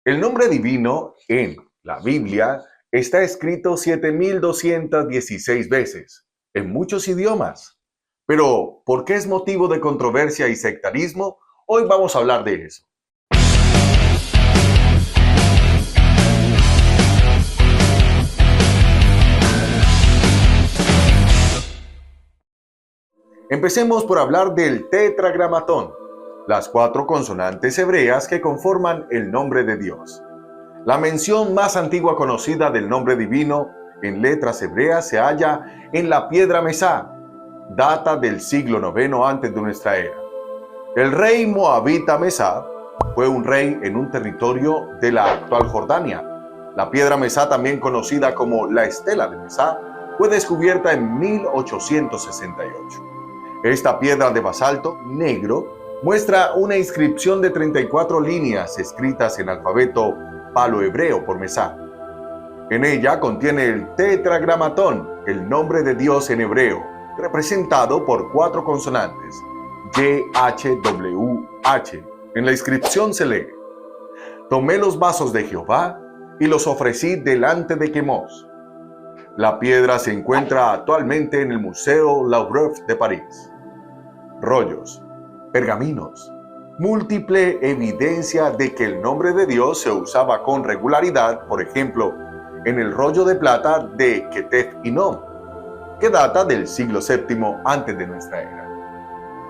El nombre divino en la Biblia está escrito 7.216 veces, en muchos idiomas. Pero, ¿por qué es motivo de controversia y sectarismo? Hoy vamos a hablar de eso. Empecemos por hablar del tetragramatón, las 4 consonantes hebreas que conforman el nombre de Dios. La mención más antigua conocida del nombre divino en letras hebreas se halla en la piedra Mesá, data del siglo IX antes de nuestra era. El rey moabita Mesá fue un rey en un territorio de la actual Jordania. La piedra Mesá, también conocida como la Estela de Mesá, fue descubierta en 1868. Esta piedra de basalto negro muestra una inscripción de 34 líneas escritas en alfabeto palo-hebreo por Mesá. En ella contiene el tetragramatón, el nombre de Dios en hebreo, representado por 4 consonantes, YHWH. En la inscripción se lee: tomé los vasos de Jehová y los ofrecí delante de Quemos. La piedra se encuentra actualmente en el Museo Louvre de París. Rollos, pergaminos, múltiple evidencia de que el nombre de Dios se usaba con regularidad, por ejemplo, en el rollo de plata de Ketef Inom, que data del siglo VII antes de nuestra era.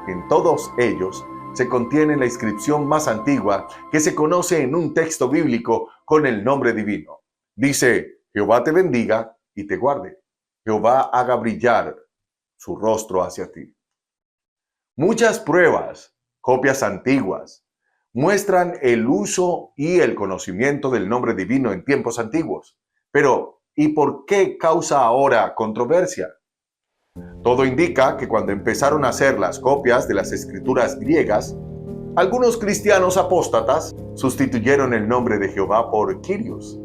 En todos ellos se contiene la inscripción más antigua que se conoce en un texto bíblico con el nombre divino. Dice: Jehová te bendiga y te guarde. Jehová haga brillar su rostro hacia ti. Muchas pruebas, copias antiguas, muestran el uso y el conocimiento del nombre divino en tiempos antiguos. Pero, ¿y por qué causa ahora controversia? Todo indica que cuando empezaron a hacer las copias de las escrituras griegas, algunos cristianos apóstatas sustituyeron el nombre de Jehová por Kyrios,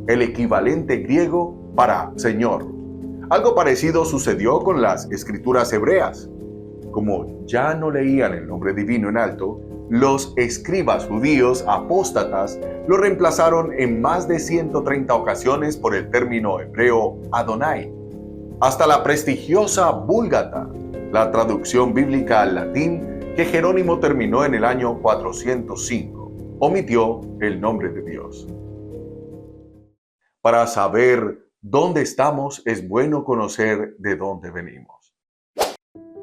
el equivalente griego para Señor. Algo parecido sucedió con las escrituras hebreas. Como ya no leían el nombre divino en alto, los escribas judíos apóstatas lo reemplazaron en más de 130 ocasiones por el término hebreo Adonai. Hasta la prestigiosa Vulgata, la traducción bíblica al latín que Jerónimo terminó en el año 405, omitió el nombre de Dios. Para saber dónde estamos, es bueno conocer de dónde venimos.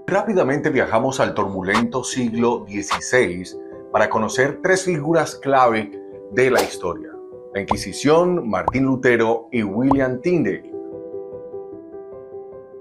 Rápidamente viajamos al turbulento siglo XVI para conocer 3 figuras clave de la historia: la Inquisición, Martín Lutero y William Tyndale.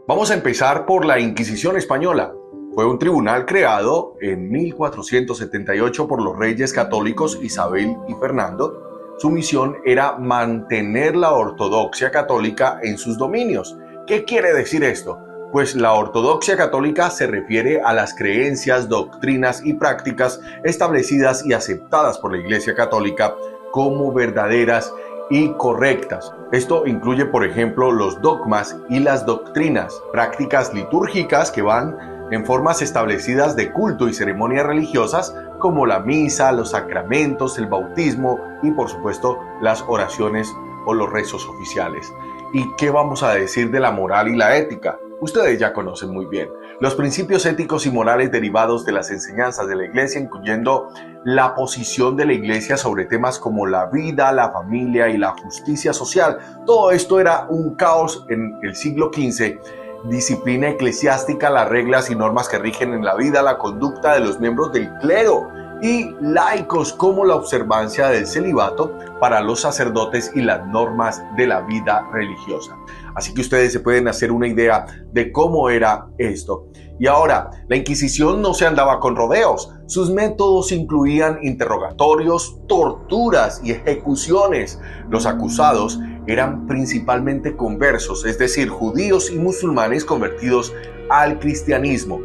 Vamos a empezar por la Inquisición española. Fue un tribunal creado en 1478 por los reyes católicos Isabel y Fernando. Su misión era mantener la ortodoxia católica en sus dominios. ¿Qué quiere decir esto? Pues la ortodoxia católica se refiere a las creencias, doctrinas y prácticas establecidas y aceptadas por la Iglesia Católica como verdaderas y correctas. Esto incluye, por ejemplo, los dogmas y las doctrinas, prácticas litúrgicas que van en formas establecidas de culto y ceremonias religiosas como la misa, los sacramentos, el bautismo y, por supuesto, las oraciones o los rezos oficiales. ¿Y qué vamos a decir de la moral y la ética? Ustedes ya conocen muy bien los principios éticos y morales derivados de las enseñanzas de la Iglesia, incluyendo la posición de la Iglesia sobre temas como la vida, la familia y la justicia social. Todo esto era un caos en el siglo XV. Disciplina eclesiástica, las reglas y normas que rigen en la vida, la conducta de los miembros del clero y laicos, como la observancia del celibato para los sacerdotes y las normas de la vida religiosa. Así que ustedes se pueden hacer una idea de cómo era esto. Y ahora, la Inquisición no se andaba con rodeos. Sus métodos incluían interrogatorios, torturas y ejecuciones. Los acusados eran principalmente conversos, es decir, judíos y musulmanes convertidos al cristianismo,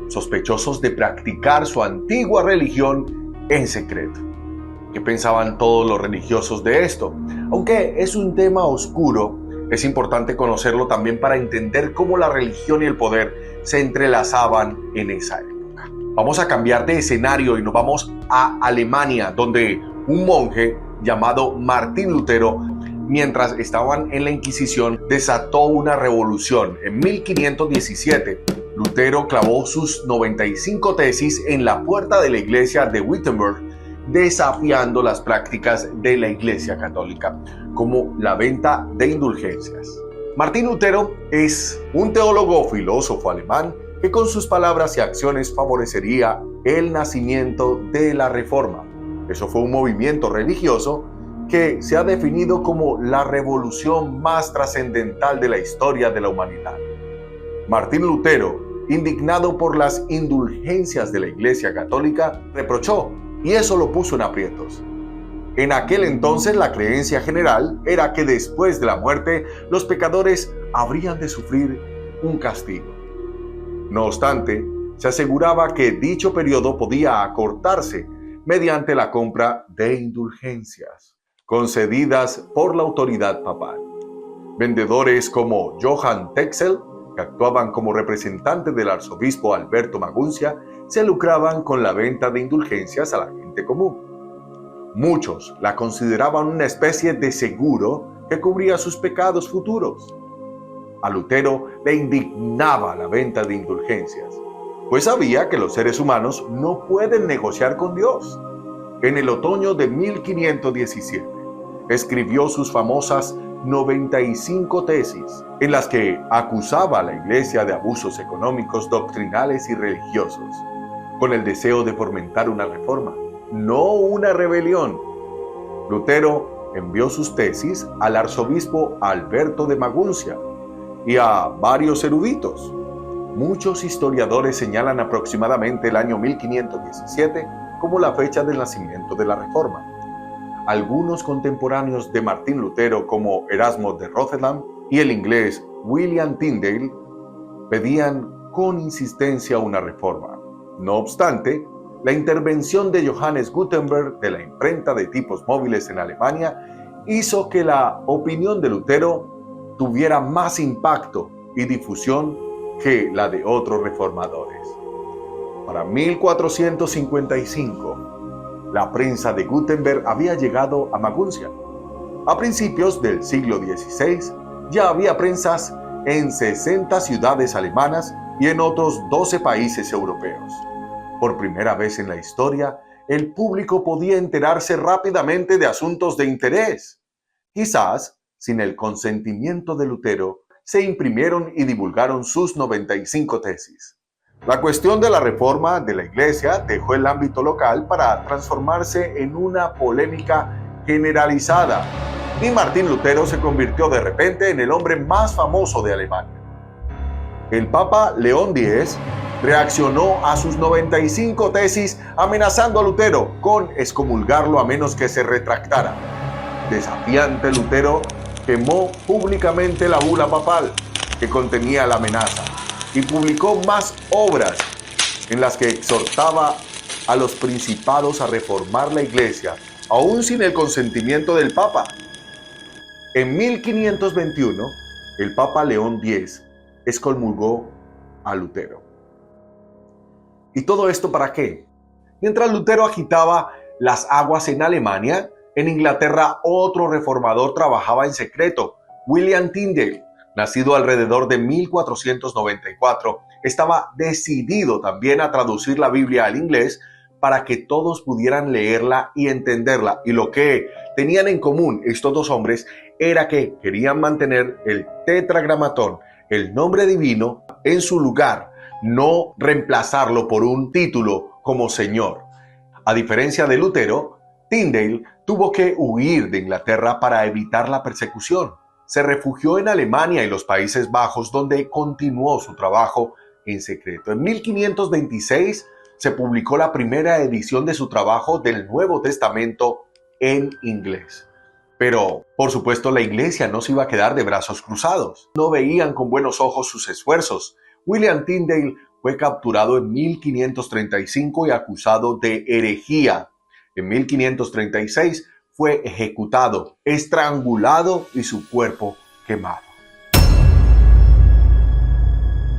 sospechosos de practicar su antigua religión en secreto. ¿Qué pensaban todos los religiosos de esto? Aunque es un tema oscuro, es importante conocerlo también para entender cómo la religión y el poder se entrelazaban en esa época. Vamos a cambiar de escenario y nos vamos a Alemania, donde un monje llamado Martín Lutero, mientras estaban en la Inquisición, desató una revolución. En 1517, Lutero clavó sus 95 tesis en la puerta de la iglesia de Wittenberg, desafiando las prácticas de la Iglesia Católica, como la venta de indulgencias. Martín Lutero es un teólogo filósofo alemán que con sus palabras y acciones favorecería el nacimiento de la Reforma. Eso fue un movimiento religioso que se ha definido como la revolución más trascendental de la historia de la humanidad. Martín Lutero, indignado por las indulgencias de la Iglesia Católica, reprochó, y eso lo puso en aprietos. En aquel entonces la creencia general era que después de la muerte los pecadores habrían de sufrir un castigo. No obstante, se aseguraba que dicho periodo podía acortarse mediante la compra de indulgencias concedidas por la autoridad papal. Vendedores como Johann Texel, que actuaban como representantes del arzobispo Alberto Maguncia, se lucraban con la venta de indulgencias a la gente común. Muchos la consideraban una especie de seguro que cubría sus pecados futuros. A Lutero le indignaba la venta de indulgencias, pues sabía que los seres humanos no pueden negociar con Dios. En el otoño de 1517, escribió sus famosas 95 tesis, en las que acusaba a la Iglesia de abusos económicos, doctrinales y religiosos, con el deseo de fomentar una reforma, no una rebelión. Lutero envió sus tesis al arzobispo Alberto de Maguncia y a varios eruditos. Muchos historiadores señalan aproximadamente el año 1517 como la fecha del nacimiento de la Reforma. Algunos contemporáneos de Martín Lutero, como Erasmo de Rotterdam y el inglés William Tyndale, pedían con insistencia una reforma. No obstante, la intervención de Johannes Gutenberg de la imprenta de tipos móviles en Alemania hizo que la opinión de Lutero tuviera más impacto y difusión que la de otros reformadores. Para 1455, la prensa de Gutenberg había llegado a Maguncia. A principios del siglo XVI ya había prensas en 60 ciudades alemanas y en otros 12 países europeos. Por primera vez en la historia, el público podía enterarse rápidamente de asuntos de interés. Quizás, sin el consentimiento de Lutero, se imprimieron y divulgaron sus 95 tesis. La cuestión de la reforma de la Iglesia dejó el ámbito local para transformarse en una polémica generalizada, y Martín Lutero se convirtió de repente en el hombre más famoso de Alemania. El Papa León X reaccionó a sus 95 tesis amenazando a Lutero con excomulgarlo a menos que se retractara. Desafiante, Lutero quemó públicamente la bula papal que contenía la amenaza y publicó más obras en las que exhortaba a los principados a reformar la Iglesia, aún sin el consentimiento del Papa. En 1521, el Papa León X excomulgó a Lutero. ¿Y todo esto para qué? Mientras Lutero agitaba las aguas en Alemania, en Inglaterra otro reformador trabajaba en secreto. William Tyndale, nacido alrededor de 1494, estaba decidido también a traducir la Biblia al inglés para que todos pudieran leerla y entenderla. Y lo que tenían en común estos dos hombres era que querían mantener el tetragramatón, el nombre divino, en su lugar, no reemplazarlo por un título como Señor. A diferencia de Lutero, Tyndale tuvo que huir de Inglaterra para evitar la persecución. Se refugió en Alemania y los Países Bajos, donde continuó su trabajo en secreto. En 1526 se publicó la primera edición de su trabajo del Nuevo Testamento en inglés. Pero, por supuesto, la Iglesia no se iba a quedar de brazos cruzados. No veían con buenos ojos sus esfuerzos. William Tyndale fue capturado en 1535 y acusado de herejía. En 1536 fue ejecutado, estrangulado y su cuerpo quemado.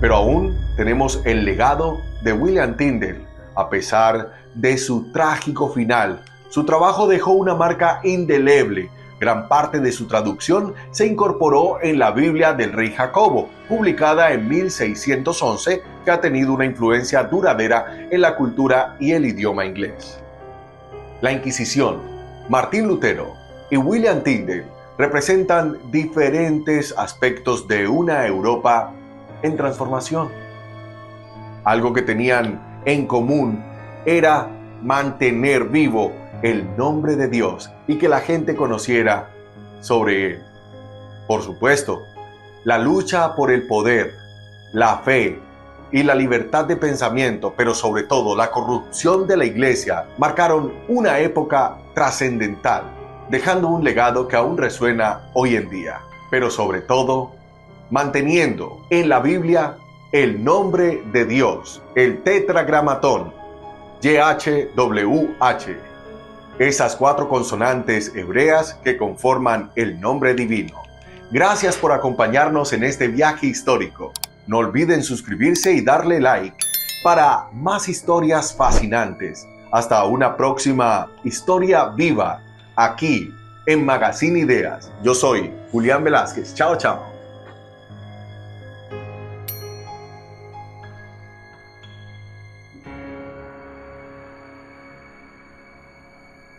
Pero aún tenemos el legado de William Tyndale. A pesar de su trágico final, Su trabajo dejó una marca indeleble. Gran parte de su traducción se incorporó en la Biblia del Rey Jacobo, publicada en 1611, que ha tenido una influencia duradera en la cultura y el idioma inglés. La Inquisición, Martín Lutero y William Tyndale representan diferentes aspectos de una Europa en transformación. Algo que tenían en común era mantener vivo el nombre de Dios y que la gente conociera sobre él. Por supuesto, la lucha por el poder, la fe y la libertad de pensamiento, pero sobre todo la corrupción de la iglesia, marcaron una época trascendental, dejando un legado que aún resuena hoy en día, pero sobre todo, manteniendo en la Biblia el nombre de Dios, el tetragramatón, YHWH, esas 4 consonantes hebreas que conforman el nombre divino. Gracias por acompañarnos en este viaje histórico. No olviden suscribirse y darle like para más historias fascinantes. Hasta una próxima historia viva aquí en Magazine Ideas. Yo soy Julián Velázquez. Chao, chao.